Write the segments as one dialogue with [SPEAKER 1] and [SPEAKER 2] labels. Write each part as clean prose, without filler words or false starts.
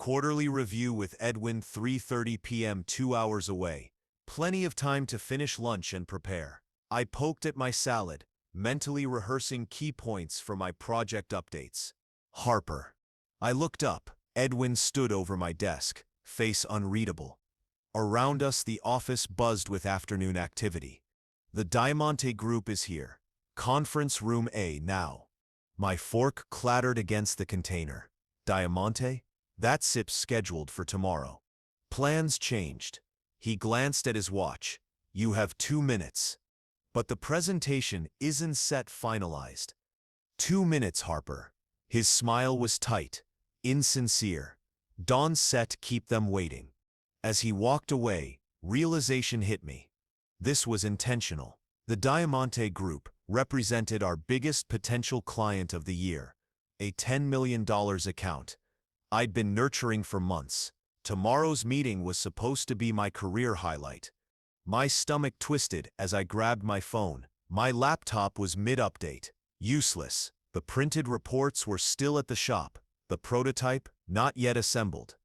[SPEAKER 1] Quarterly review with Edwin, 3:30 p.m., 2 hours away. Plenty of time to finish lunch and prepare. I poked at my salad, mentally rehearsing key points for my project updates. Harper. I looked up. Edwin stood over my desk, face unreadable. Around us, the office buzzed with afternoon activity. The Diamante group is here. Conference room A now. My fork clattered against the container. Diamante? That sip's scheduled for tomorrow. Plans changed. He glanced at his watch. You have 2 minutes. But the presentation isn't set finalized. 2 minutes, Harper. His smile was tight, insincere. Dawn set keep them waiting. As he walked away, realization hit me. This was intentional. The Diamante Group represented our biggest potential client of the year, a $10 million account. I'd been nurturing for months. Tomorrow's meeting was supposed to be my career highlight. My stomach twisted as I grabbed my phone. My laptop was mid-update. Useless. The printed reports were still at the shop. The prototype, not yet assembled.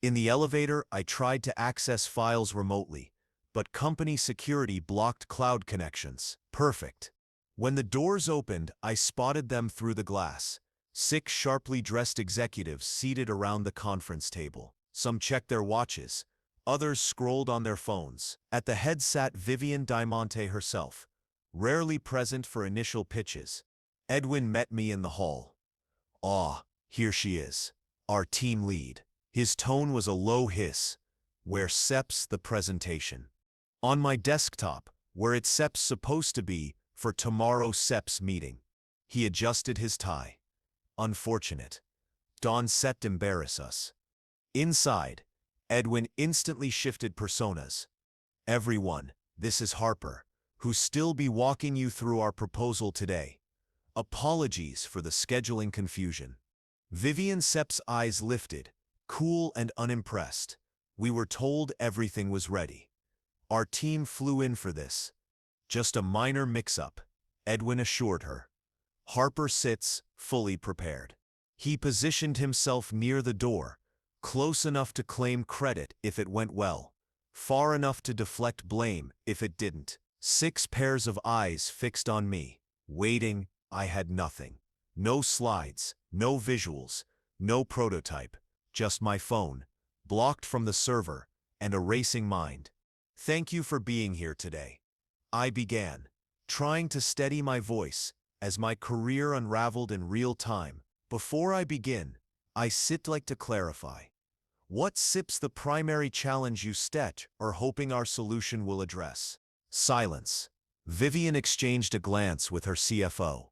[SPEAKER 1] In the elevator, I tried to access files remotely, but company security blocked cloud connections. Perfect. When the doors opened, I spotted them through the glass. 6 sharply dressed executives seated around the conference table. Some checked their watches. Others scrolled on their phones. At the head sat Vivian Diamante herself, rarely present for initial pitches. Edwin met me in the hall. Ah, here she is, our team lead. His tone was a low hiss. Where SEP's the presentation? On my desktop, where it's SEP's supposed to be for tomorrow's SEP's meeting. He adjusted his tie. Unfortunate. Dawn set embarrass us. Inside, Edwin instantly shifted personas. Everyone, this is Harper, who still be walking you through our proposal today. Apologies for the scheduling confusion. Vivian SEP's eyes lifted, cool and unimpressed. We were told everything was ready. Our team flew in for this. Just a minor mix-up, Edwin assured her. Harper sits, fully prepared. He positioned himself near the door, close enough to claim credit if it went well, far enough to deflect blame if it didn't. 6 pairs of eyes fixed on me, waiting. I had nothing. No slides, no visuals, no prototype, just my phone, blocked from the server, and a racing mind. Thank you for being here today. I began, trying to steady my voice as my career unraveled in real time. Before I begin, I'd like to clarify. What SIP's the primary challenge you state or hoping our solution will address? Silence. Vivian exchanged a glance with her CFO.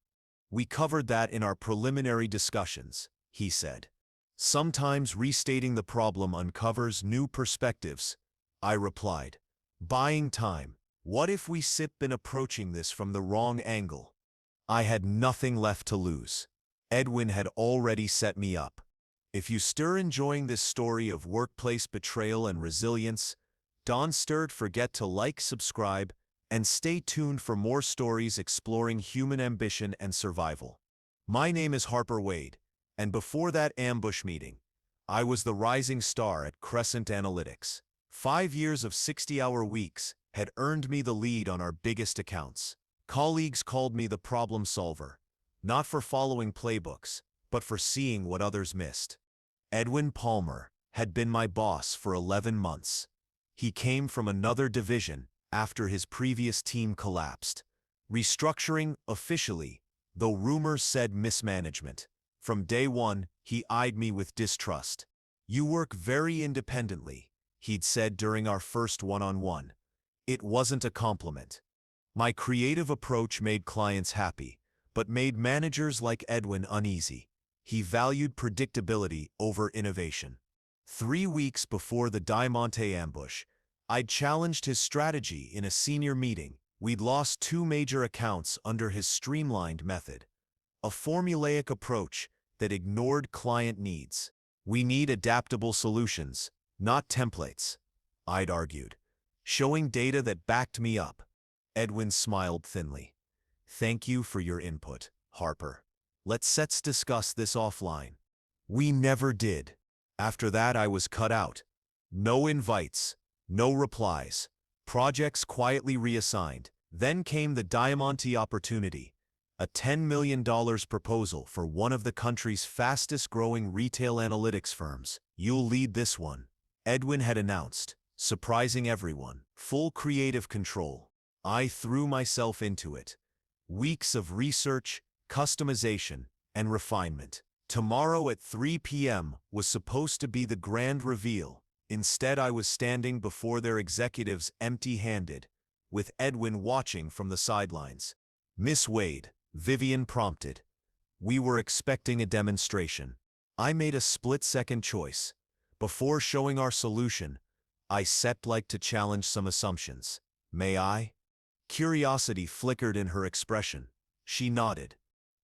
[SPEAKER 1] We covered that in our preliminary discussions, he said. Sometimes restating the problem uncovers new perspectives, I replied. Buying time. What if we SIP been approaching this from the wrong angle? I had nothing left to lose. Edwin had already set me up. If you stir enjoying this story of workplace betrayal and resilience, don't forget to like, subscribe, and stay tuned for more stories exploring human ambition and survival. My name is Harper Wade, and before that ambush meeting, I was the rising star at Crescent Analytics. 5 years of 60-hour weeks had earned me the lead on our biggest accounts. Colleagues called me the problem solver, not for following playbooks, but for seeing what others missed. Edwin Palmer had been my boss for 11 months. He came from another division after his previous team collapsed. Restructuring officially, though rumors said mismanagement. From day one, he eyed me with distrust. You work very independently, he'd said during our first one-on-one. It wasn't a compliment. My creative approach made clients happy, but made managers like Edwin uneasy. He valued predictability over innovation. 3 weeks before the Diamante ambush, I'd challenged his strategy in a senior meeting. We'd lost 2 major accounts under his streamlined method, a formulaic approach that ignored client needs. We need adaptable solutions, not templates, I'd argued, showing data that backed me up. Edwin smiled thinly. Thank you for your input, Harper. Let's discuss this offline. We never did. After that, I was cut out. No invites, no replies. Projects quietly reassigned. Then came the Diamante opportunity, a $10 million proposal for one of the country's fastest-growing retail analytics firms. You'll lead this one, Edwin had announced, surprising everyone. Full creative control. I threw myself into it. Weeks of research, customization, and refinement. Tomorrow at 3 p.m. was supposed to be the grand reveal. Instead, I was standing before their executives empty-handed, with Edwin watching from the sidelines. "Miss Wade," Vivian prompted. We were expecting a demonstration. I made a split-second choice. Before showing our solution, I said like to challenge some assumptions. "May I?" Curiosity flickered in her expression. She nodded.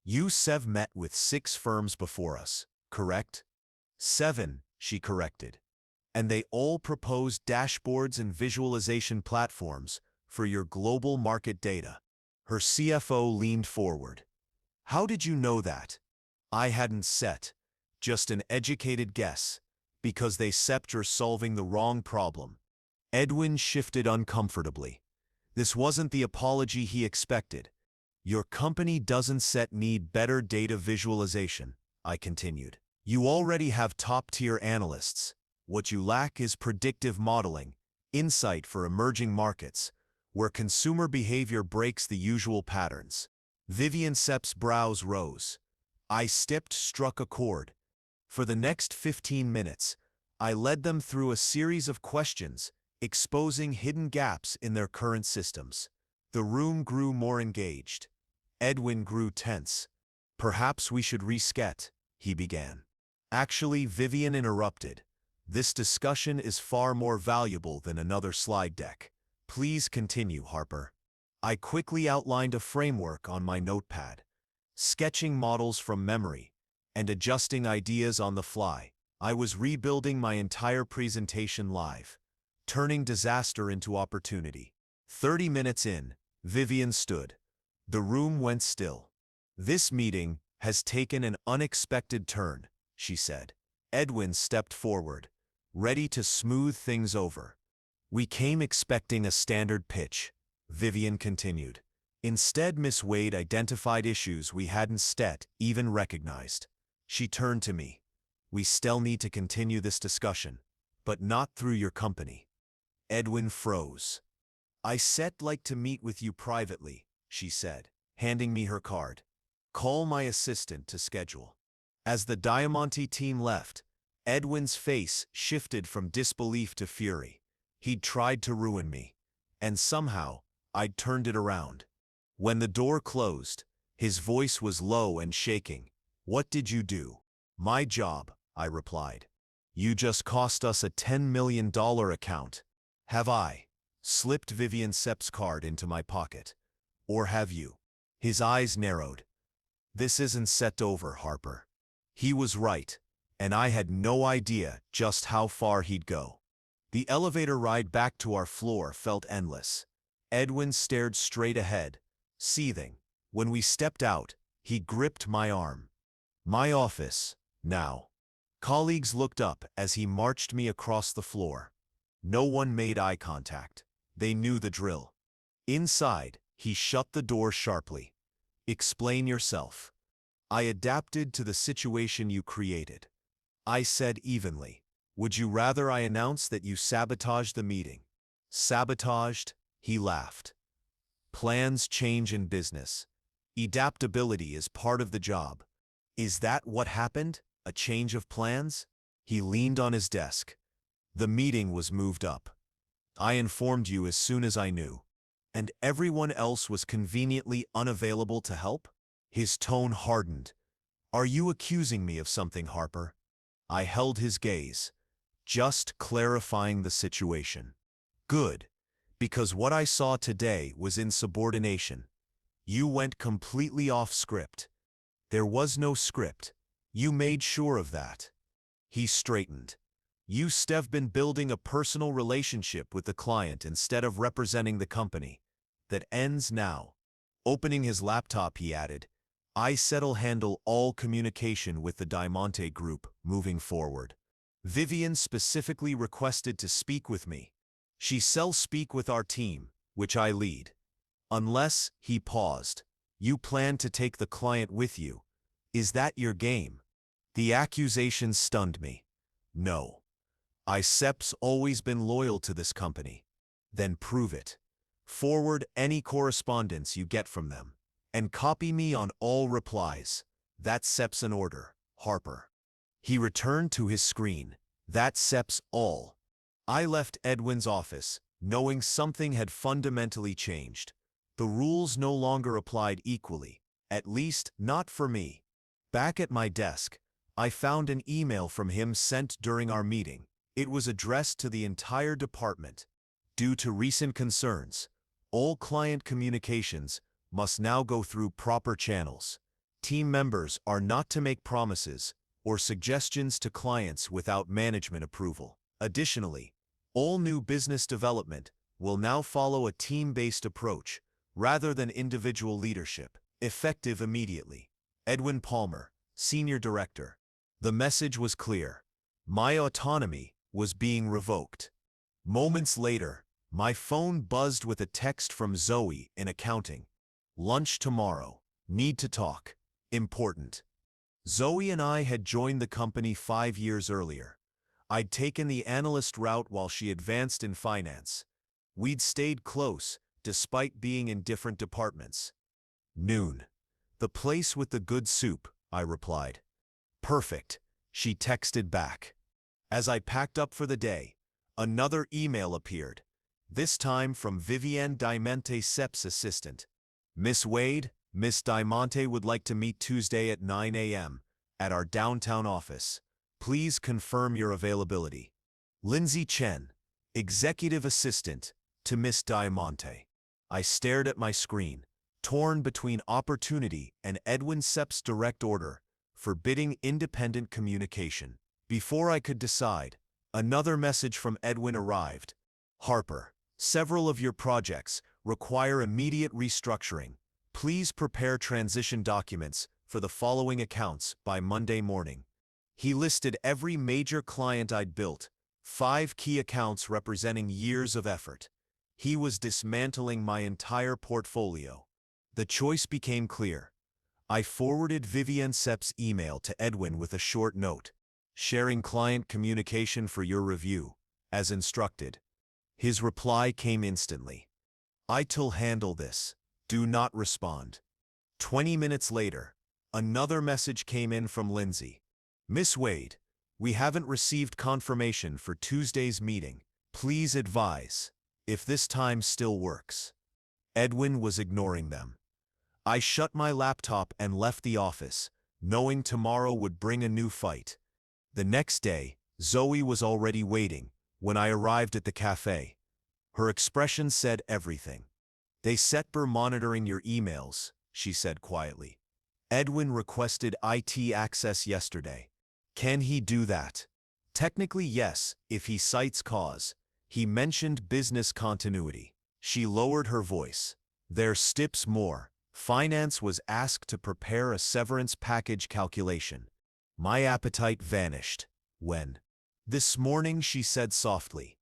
[SPEAKER 1] "You've met with 6 firms before us, correct?" "7," she corrected. "And they all proposed dashboards and visualization platforms for your global market data." Her CFO leaned forward. "How did you know that?" I hadn't set, just an educated guess, because they sept you're solving the wrong problem. Edwin shifted uncomfortably. This wasn't the apology he expected. "Your company doesn't need better data visualization," I continued. "You already have top-tier analysts. What you lack is predictive modeling, insight for emerging markets, where consumer behavior breaks the usual patterns." Vivian Sepp's brows rose. I struck a chord. For the next 15 minutes, I led them through a series of questions, exposing hidden gaps in their current systems. The room grew more engaged. Edwin grew tense. "Perhaps we should reset," he began. Actually, Vivian interrupted. "This discussion is far more valuable than another slide deck. Please continue, Harper." I quickly outlined a framework on my notepad, sketching models from memory and adjusting ideas on the fly. I was rebuilding my entire presentation live, turning disaster into opportunity. 30 minutes in, Vivian stood. The room went still. "This meeting has taken an unexpected turn," she said. Edwin stepped forward, ready to smooth things over. "We came expecting a standard pitch," Vivian continued. "Instead, Miss Wade identified issues we hadn't even recognized." She turned to me. "We still need to continue this discussion, but not through your company." Edwin froze. "I like to meet with you privately," she said, handing me her card. "Call my assistant to schedule." As the Diamante team left, Edwin's face shifted from disbelief to fury. He'd tried to ruin me, and somehow I'd turned it around. When the door closed, his voice was low and shaking. "What did you do?" "My job," I replied. "You just cost us a $10 million account." "Have I?" Slipped Vivian Sepp's card into my pocket. "Or have you?" His eyes narrowed. "This isn't over, Harper." He was right, and I had no idea just how far he'd go. The elevator ride back to our floor felt endless. Edwin stared straight ahead, seething. When we stepped out, he gripped my arm. "My office, now." Colleagues looked up as he marched me across the floor. No one made eye contact. They knew the drill. Inside, he shut the door sharply. "Explain yourself." "I adapted to the situation you created." I said evenly. "Would you rather I announce that you sabotaged the meeting?" "Sabotaged?" He laughed. "Plans change in business. Adaptability is part of the job." "Is that what happened? A change of plans?" He leaned on his desk. "The meeting was moved up. I informed you as soon as I knew. And everyone else was conveniently unavailable to help?" His tone hardened. "Are you accusing me of something, Harper?" I held his gaze, just clarifying the situation. "Good, because what I saw today was insubordination. You went completely off script." "There was no script. You made sure of that." He straightened. "You've been building a personal relationship with the client instead of representing the company. That ends now." Opening his laptop, he added, "I'll handle all communication with the Diamante Group moving forward." Vivian specifically requested to speak with me. She shall speak with our team, which I lead. Unless, he paused, you plan to take the client with you. Is that your game? The accusation stunned me. No. ICEP's always been loyal to this company. Then prove it. Forward any correspondence you get from them. And copy me on all replies. That SEP's an order, Harper. He returned to his screen. That SEP's all. I left Edwin's office, knowing something had fundamentally changed. The rules no longer applied equally, at least not for me. Back at my desk, I found an email from him sent during our meeting. It was addressed to the entire department. Due to recent concerns, all client communications must now go through proper channels. Team members are not to make promises or suggestions to clients without management approval. Additionally, all new business development will now follow a team-based approach rather than individual leadership, effective immediately. Edwin Palmer, Senior Director. The message was clear. My autonomy was being revoked. Moments later, my phone buzzed with a text from Zoe in accounting. Lunch tomorrow. Need to talk. Important. Zoe and I had joined the company 5 years earlier. I'd taken the analyst route while she advanced in finance. We'd stayed close, despite being in different departments. Noon. The place with the good soup, I replied. Perfect, she texted back. As I packed up for the day, another email appeared, this time from Vivienne Diamante, SEP's assistant. Miss Wade, Miss Diamante would like to meet Tuesday at 9 a.m. at our downtown office. Please confirm your availability. Lindsay Chen, Executive Assistant to Miss Diamante. I stared at my screen, torn between opportunity and Edwin SEP's direct order, forbidding independent communication. Before I could decide, another message from Edwin arrived. Harper, several of your projects require immediate restructuring. Please prepare transition documents for the following accounts by Monday morning. He listed every major client I'd built, 5 key accounts representing years of effort. He was dismantling my entire portfolio. The choice became clear. I forwarded Vivienne SEP's email to Edwin with a short note, sharing client communication for your review, as instructed. His reply came instantly. I'll handle this. Do not respond. 20 minutes later, another message came in from Lindsay. Miss Wade, we haven't received confirmation for Tuesday's meeting. Please advise if this time still works. Edwin was ignoring them. I shut my laptop and left the office, knowing tomorrow would bring a new fight. The next day, Zoe was already waiting when I arrived at the cafe. Her expression said everything. They set her monitoring your emails, she said quietly. Edwin requested IT access yesterday. Can he do that? Technically yes, if he cites cause. He mentioned business continuity. She lowered her voice. There's steps more. Finance was asked to prepare a severance package calculation. My appetite vanished. When? This morning, she said softly.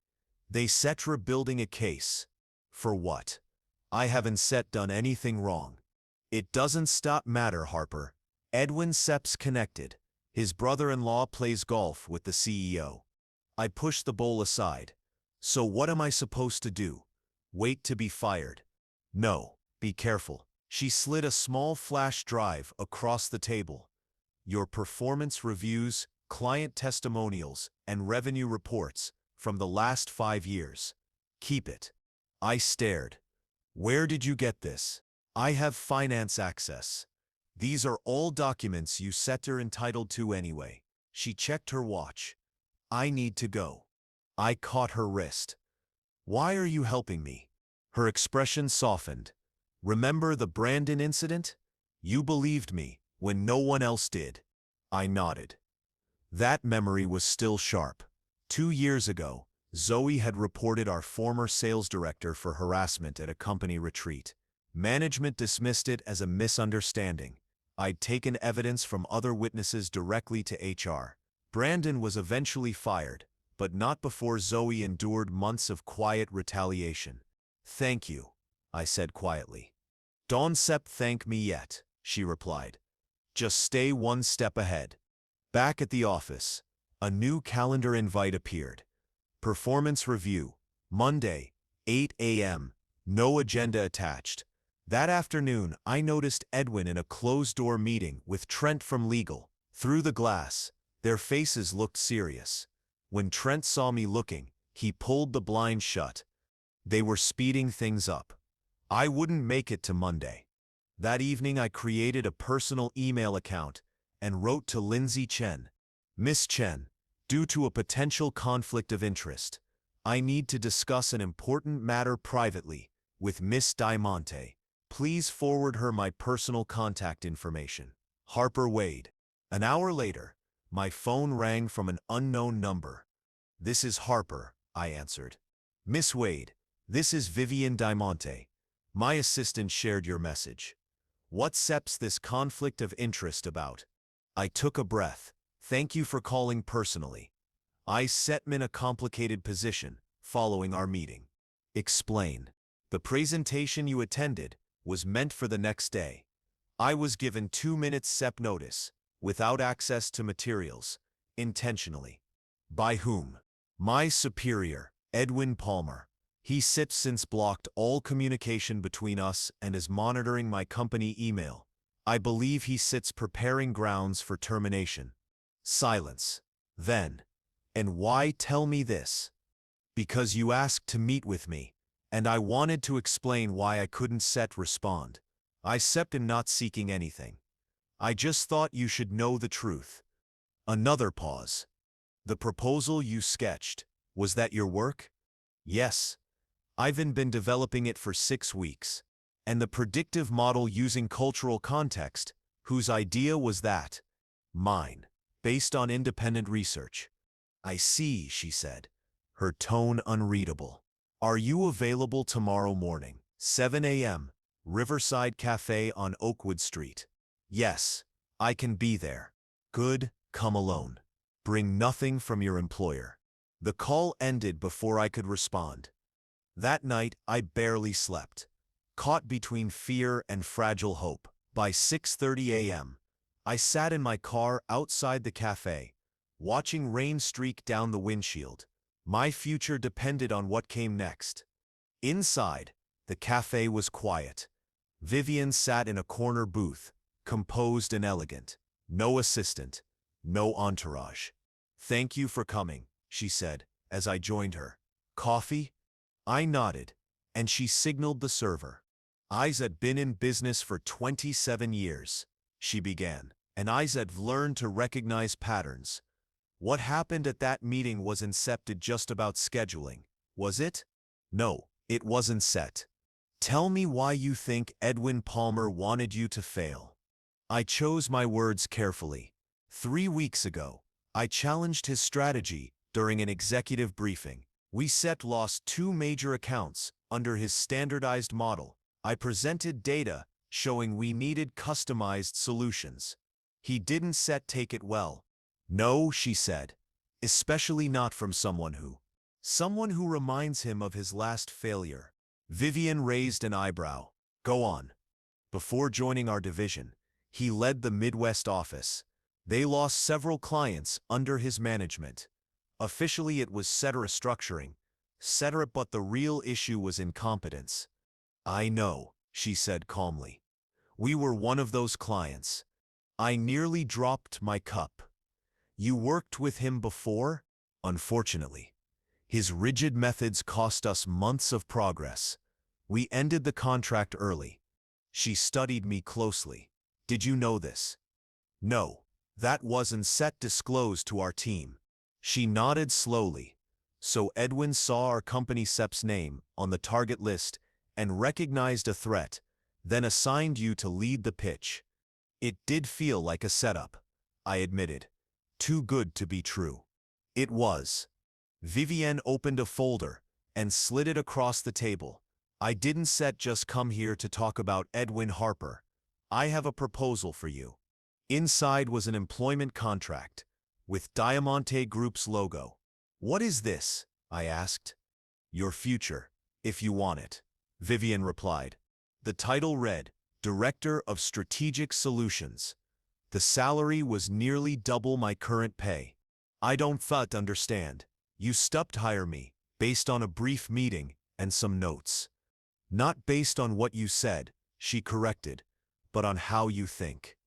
[SPEAKER 1] They set rebuilding a case. For what? I haven't done anything wrong. It doesn't stop matter, Harper. Edwin SEP's connected. His brother-in-law plays golf with the CEO. I pushed the bowl aside. So what am I supposed to do? Wait to be fired? No, be careful. She slid a small flash drive across the table. Your performance reviews, client testimonials, and revenue reports from the last 5 years. Keep it. I stared. Where did you get this? I have finance access. These are all documents you are entitled to anyway. She checked her watch. I need to go. I caught her wrist. Why are you helping me? Her expression softened. Remember the Brandon incident? You believed me when no one else did. I nodded. That memory was still sharp. 2 years ago, Zoe had reported our former sales director for harassment at a company retreat. Management dismissed it as a misunderstanding. I'd taken evidence from other witnesses directly to HR, Brandon was eventually fired, but not before Zoe endured months of quiet retaliation. "Thank you," I said quietly. "Don't thank me yet," she replied. "Just stay one step ahead." Back at the office, a new calendar invite appeared. Performance review, Monday, 8 a.m., no agenda attached. That afternoon, I noticed Edwin in a closed-door meeting with Trent from legal. Through the glass, their faces looked serious. When Trent saw me looking, he pulled the blind shut. They were speeding things up. I wouldn't make it to Monday. That evening, I created a personal email account and wrote to Lindsay Chen. "Miss Chen, due to a potential conflict of interest, I need to discuss an important matter privately with Miss Diamante. Please forward her my personal contact information. Harper Wade." An hour later, my phone rang from an unknown number. "This is Harper," I answered. "Miss Wade, this is Vivian Diamante. My assistant shared your message. What's this conflict of interest about?" I took a breath. "Thank you for calling personally. I set me in a complicated position following our meeting." "Explain." "The presentation you attended was meant for the next day. I was given 2 minutes SEP notice, without access to materials, intentionally." "By whom?" "My superior, Edwin Palmer. He since blocked all communication between us and is monitoring my company email. I believe he sits preparing grounds for termination." Silence. Then, "And why tell me this?" "Because you asked to meet with me, and I wanted to explain why I couldn't respond. I am not seeking anything. I just thought you should know the truth." Another pause. "The proposal you sketched, was that your work?" "Yes. I've been developing it for 6 weeks. And the predictive model using cultural context, whose idea was that?" "Mine. Based on independent research." "I see," she said, her tone unreadable. "Are you available tomorrow morning, 7 a.m., Riverside Cafe on Oakwood Street?" "Yes, I can be there." "Good, come alone. Bring nothing from your employer." The call ended before I could respond. That night, I barely slept, caught between fear and fragile hope. By 6:30 a.m., I sat in my car outside the cafe, watching rain streak down the windshield. My future depended on what came next. Inside, the cafe was quiet. Vivian sat in a corner booth, composed and elegant. No assistant, no entourage. "Thank you for coming," she said, as I joined her. "Coffee?" I nodded, and she signaled the server. "I've been in business for 27 years," she began, "and I've learned to recognize patterns. What happened at that meeting was incepted just about scheduling, was it?" "No, it wasn't set." "Tell me why you think Edwin Palmer wanted you to fail." I chose my words carefully. 3 weeks ago, I challenged his strategy during an executive briefing. We lost 2 major accounts under his standardized model. I presented data showing we needed customized solutions. He didn't take it well. "No," she said, "especially not from someone who reminds him of his last failure." Vivian raised an eyebrow. "Go on." "Before joining our division, he led the Midwest office. They lost several clients under his management. Officially it was restructuring, but the real issue was incompetence." "I know," she said calmly. "We were one of those clients." I nearly dropped my cup. "You worked with him before?" "Unfortunately. His rigid methods cost us months of progress. We ended the contract early." She studied me closely. "Did you know this?" "No. That wasn't disclosed to our team." She nodded slowly. "So Edwin saw our company SEP's name on the target list and recognized a threat, then assigned you to lead the pitch." "It did feel like a setup," I admitted. "Too good to be true." "It was." Vivienne opened a folder and slid it across the table. "I didn't just come here to talk about Edwin Harper. I have a proposal for you." Inside was an employment contract, with Diamante Group's logo. "What is this?" I asked. "Your future, if you want it," Vivian replied. The title read, Director of Strategic Solutions. The salary was nearly double my current pay. "I don't understand. You stopped hire me, based on a brief meeting and some notes. Not based on what you said," she corrected, "but on how you think.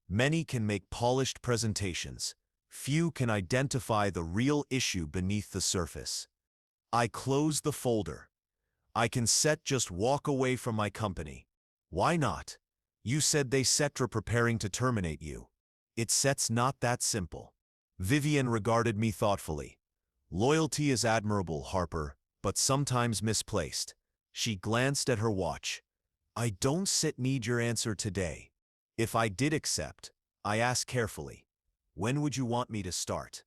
[SPEAKER 1] Many can make polished presentations. Few can identify the real issue beneath the surface." I closed the folder. "I can just walk away from my company." "Why not? You said they were preparing to terminate you." "It's not that simple." Vivian regarded me thoughtfully. "Loyalty is admirable, Harper, but sometimes misplaced." She glanced at her watch. "I don't need your answer today." If I did accept, I asked carefully, "When would you want me to start?"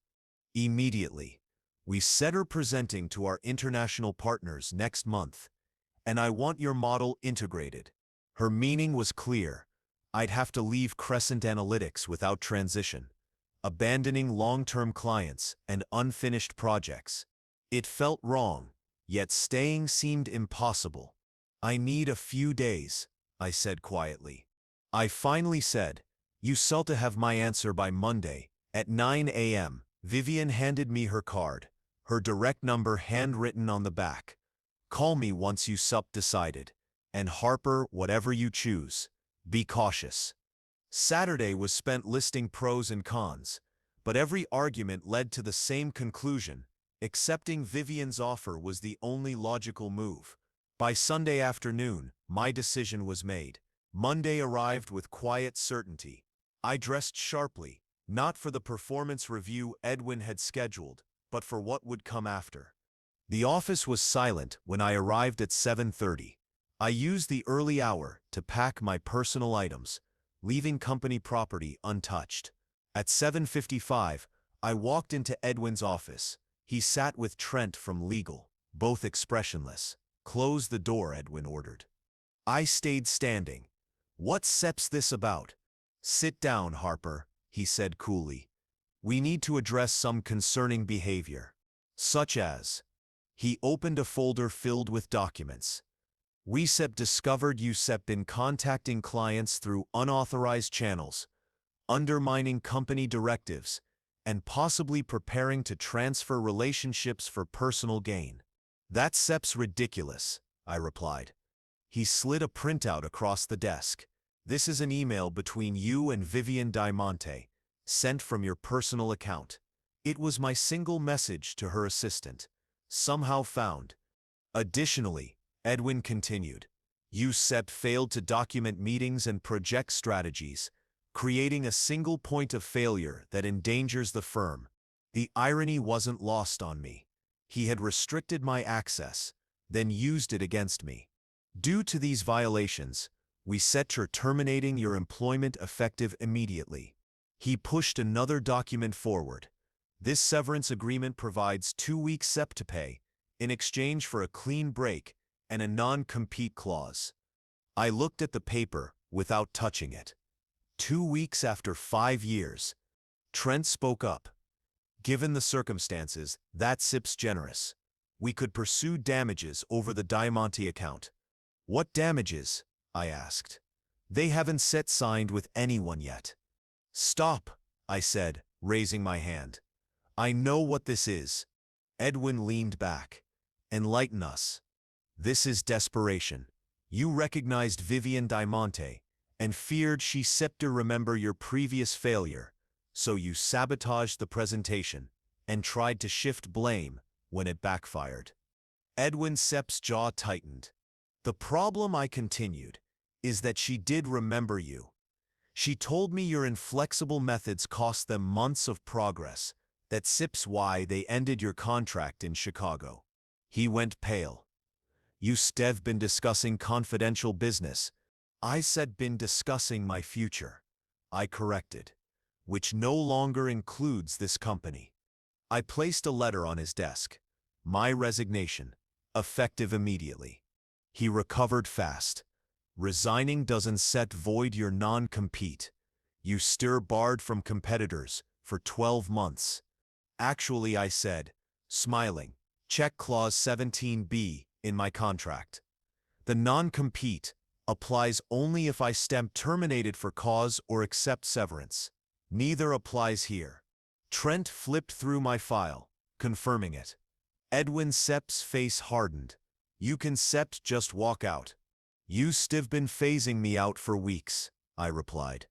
[SPEAKER 1] "Immediately. We said her presenting to our international partners next month, and I want your model integrated." Her meaning was clear. I'd have to leave Crescent Analytics without transition, abandoning long-term clients and unfinished projects. It felt wrong, yet staying seemed impossible. "I need a few days," I said quietly. I finally said, "You sought to have my answer by Monday, at 9 a.m. Vivian handed me her card, her direct number handwritten on the back. "Call me once you decided. And Harper, whatever you choose, be cautious." Saturday was spent listing pros and cons, but every argument led to the same conclusion. Accepting Vivian's offer was the only logical move. By Sunday afternoon, my decision was made. Monday arrived with quiet certainty. I dressed sharply, not for the performance review Edwin had scheduled, but for what would come after. The office was silent when I arrived at 7:30. I used the early hour to pack my personal items, leaving company property untouched. At 7:55, I walked into Edwin's office. He sat with Trent from legal, both expressionless. "Close the door," Edwin ordered. I stayed standing. "What's this about?" "Sit down, Harper," he said coolly. "We need to address some concerning behavior." "Such as?" He opened a folder filled with documents. "We discovered you been contacting clients through unauthorized channels, undermining company directives, and possibly preparing to transfer relationships for personal gain." "That's ridiculous," I replied. He slid a printout across the desk. "This is an email between you and Vivian Diamante, sent from your personal account. It was my single message to her assistant, somehow found. Additionally," Edwin continued, "you failed to document meetings and project strategies, creating a single point of failure that endangers the firm." The irony wasn't lost on me. He had restricted my access, then used it against me. "Due to these violations, we her terminating your employment effective immediately." He pushed another document forward. "This severance agreement provides 2 weeks to pay, in exchange for a clean break and a non-compete clause." I looked at the paper without touching it. 2 weeks after 5 years. Trent spoke up. "Given the circumstances, that's generous. We could pursue damages over the Diamante account." "What damages?" I asked. "They haven't signed with anyone yet." "Stop," I said, raising my hand. "I know what this is." Edwin leaned back. "Enlighten us." "This is desperation. You recognized Vivian Diamante and feared she to remember your previous failure, so you sabotaged the presentation and tried to shift blame when it backfired." Edwin Sepp's jaw tightened. "The problem," I continued, "is that she did remember you. She told me your inflexible methods cost them months of progress. That's why they ended your contract in Chicago." He went pale. "You been discussing confidential business." I said been discussing my future. I corrected. "Which no longer includes this company." I placed a letter on his desk. "My resignation, effective immediately." He recovered fast. "Resigning doesn't void your non-compete. You barred from competitors for 12 months. Actually, I said, smiling, check clause 17B in my contract. The non-compete applies only if I stem terminated for cause or accept severance. Neither applies here. Trent flipped through my file, confirming it. Edwin Sepp's face hardened. You can Sept just walk out. You still been phasing me out for weeks, I replied.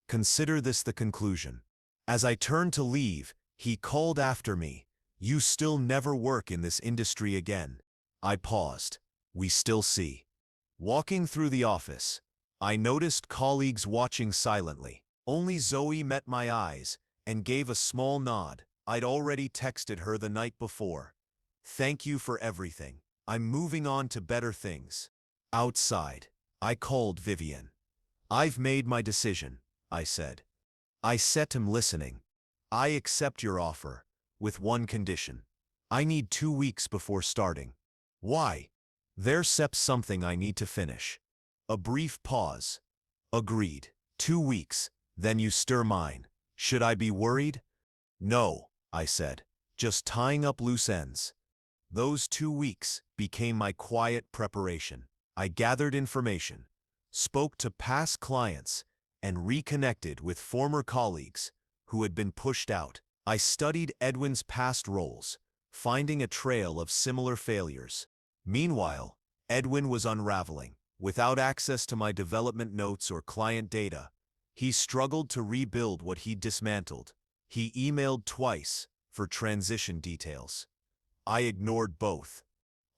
[SPEAKER 1] Consider this the conclusion. As I turned to leave, he called after me. You still never work in this industry again. I paused. We still see. Walking through the office, I noticed colleagues watching silently. Only Zoe met my eyes and gave a small nod. I'd already texted her the night before. Thank you for everything. I'm moving on to better things. Outside, I called Vivian. I've made my decision, I said. I set him listening. I accept your offer, with one condition. I need 2 weeks before starting. Why? There's something I need to finish. A brief pause. Agreed. 2 weeks, then you stir mine. Should I be worried? No, I said, just tying up loose ends. Those 2 weeks became my quiet preparation. I gathered information, spoke to past clients, and reconnected with former colleagues who had been pushed out. I studied Edwin's past roles, finding a trail of similar failures. Meanwhile, Edwin was unraveling. Without access to my development notes or client data, he struggled to rebuild what he'd dismantled. He emailed twice for transition details. I ignored both.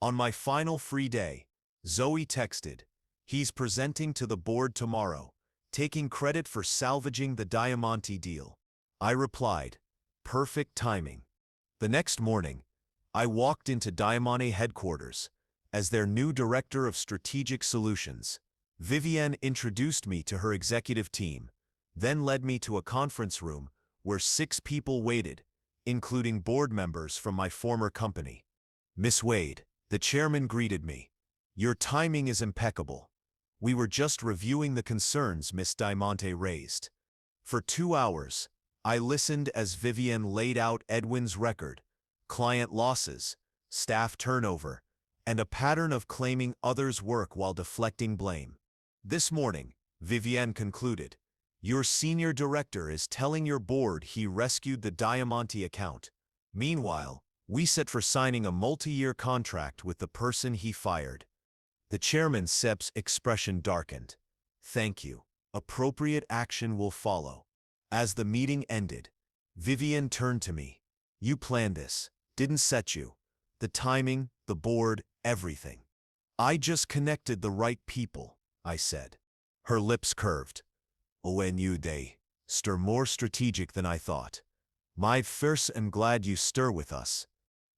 [SPEAKER 1] On my final free day, Zoe texted, "He's presenting to the board tomorrow, taking credit for salvaging the Diamante deal." I replied, "Perfect timing." The next morning, I walked into Diamante headquarters as their new director of strategic solutions. Vivienne introduced me to her executive team, then led me to a conference room where 6 people waited, including board members from my former company. "Miss Wade," the chairman greeted me. "Your timing is impeccable. We were just reviewing the concerns Miss Diamante raised." For 2 hours, I listened as Vivienne laid out Edwin's record, client losses, staff turnover, and a pattern of claiming others' work while deflecting blame. "This morning," Vivienne concluded, "your senior director is telling your board he rescued the Diamante account. Meanwhile, we set for signing a multi-year contract with the person he fired." The chairman Sepp's expression darkened. "Thank you. Appropriate action will follow." As the meeting ended, Vivian turned to me. "You planned this, didn't set you. The timing, the board, everything." "I just connected the right people," I said. Her lips curved. "When you day, stir more strategic than I thought. My first am glad you stir with us."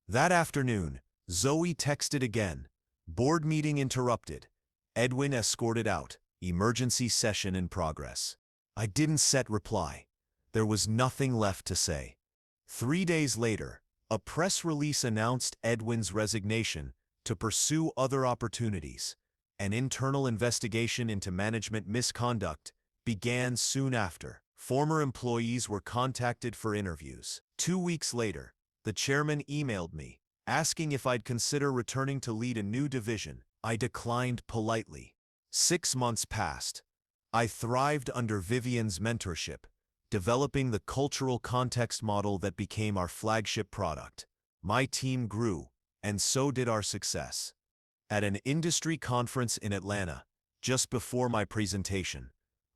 [SPEAKER 1] That afternoon, Zoe texted again. Board meeting interrupted. Edwin escorted out. Emergency session in progress. I didn't set reply. There was nothing left to say. 3 days later, a press release announced Edwin's resignation to pursue other opportunities. An internal investigation into management misconduct began soon after. Former employees were contacted for interviews. 2 weeks later, the chairman emailed me, asking if I'd consider returning to lead a new division. I declined politely. 6 months passed. I thrived under Vivian's mentorship, developing the cultural context model that became our flagship product. My team grew, and so did our success. At an industry conference in Atlanta, just before my presentation,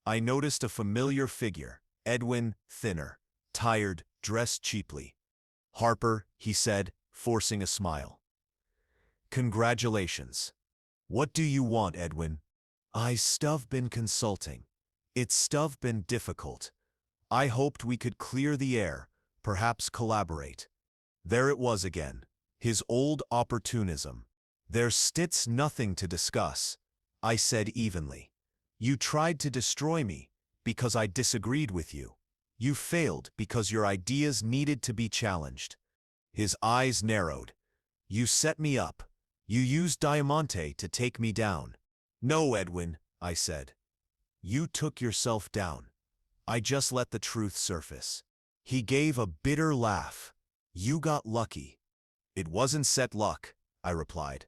[SPEAKER 1] I noticed a familiar figure, Edwin, thinner, tired, dressed cheaply. "Harper," he said, forcing a smile. "Congratulations." "What do you want, Edwin?" "I stuff been consulting. It's stuff been difficult. I hoped we could clear the air, perhaps collaborate." There it was again, his old opportunism. "There's stits nothing to discuss," I said evenly. "You tried to destroy me because I disagreed with you. You failed because your ideas needed to be challenged." His eyes narrowed. "You set me up. You used Diamante to take me down." "No, Edwin," I said. "You took yourself down. I just let the truth surface." He gave a bitter laugh. You got lucky. It wasn't set luck, I replied.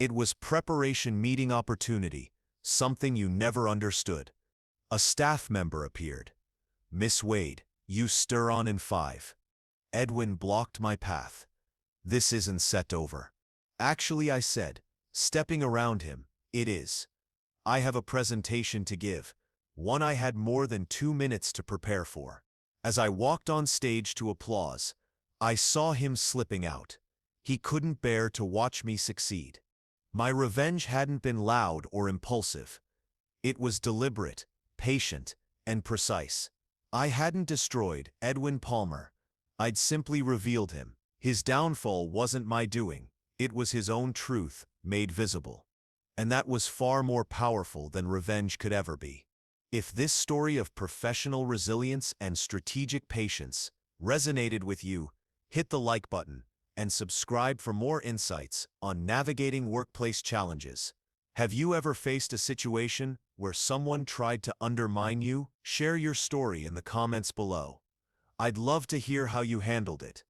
[SPEAKER 1] It was preparation meeting opportunity, something you never understood. A staff member appeared. Miss Wade, you stir on in 5. Edwin blocked my path. This isn't set over. Actually, I said, stepping around him, it is. I have a presentation to give, one I had more than 2 minutes to prepare for. As I walked on stage to applause, I saw him slipping out. He couldn't bear to watch me succeed. My revenge hadn't been loud or impulsive. It was deliberate, patient, and precise. I hadn't destroyed Edwin Palmer. I'd simply revealed him. His downfall wasn't my doing. It was his own truth made visible. And that was far more powerful than revenge could ever be. If this story of professional resilience and strategic patience resonated with you, hit the like button and subscribe for more insights on navigating workplace challenges. Have you ever faced a situation where someone tried to undermine you? Share your story in the comments below. I'd love to hear how you handled it.